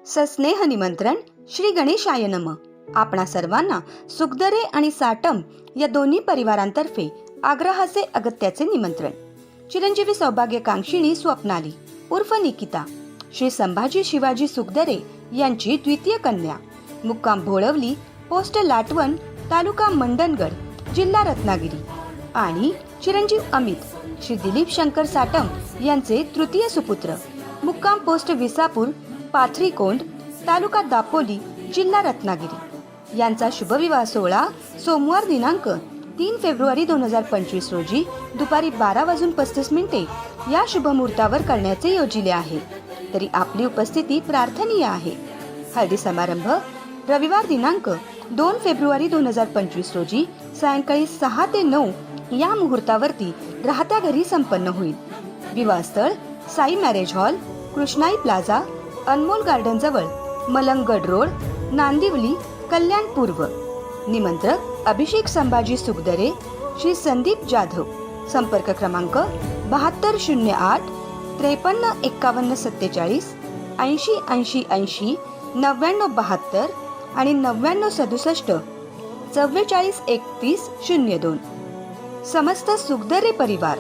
सस्नेह निमंत्रण श्री गणेशाय नमः. आपणा सर्वांना सुखदरे आणि साटम या दोन्ही परिवारांतर्फे आग्रहाचे अगत्याचे निमंत्रण. चिरंजीवी सौभाग्यकांक्षिणी स्वप्नाली उर्फ निकिता श्री संभाजी शिवाजी सुखदरे यांची द्वितीय कन्या, मुक्काम भोळवली, पोस्ट लाटवण, तालुका मंडणगड, जिल्हा रत्नागिरी. आणि चिरंजीव अमित श्री दिलीप शंकर साटम यांचे तृतीय सुपुत्र, मुक्काम पोस्ट विसापूर, पाथरीकोंड, तालुका दापोली, जिल्हा रत्नागिरी यांचा शुभविवाह सोहळा सोमवार दिनांक 3 फेब्रुवारी 2025 रोजी दुपारी 12:35 या शुभमुहूर्तावर करण्याचे योजिले आहे. तरी आपली उपस्थिती प्रार्थनीय आहे. हळदी समारंभ रविवार दिनांक 2 फेब्रुवारी 2025 रोजी सायंकाळी 6 ते 9 या मुहूर्तावरती राहत्या घरी संपन्न होईल. विवाहस्थळ Sai marriage hall, Krishnai plaza, Anmol garden जवळ, मलंगगड रोड, नांदिवली, कल्याण पूर्व. निमंत्रक अभिषेक संभाजी सुखदरे, श्री संदीप जाधव. संपर्क क्रमांक 7208 535147 80 80 80 9972 आणि 9967 44 31 02. समस्त सुखदरे परिवार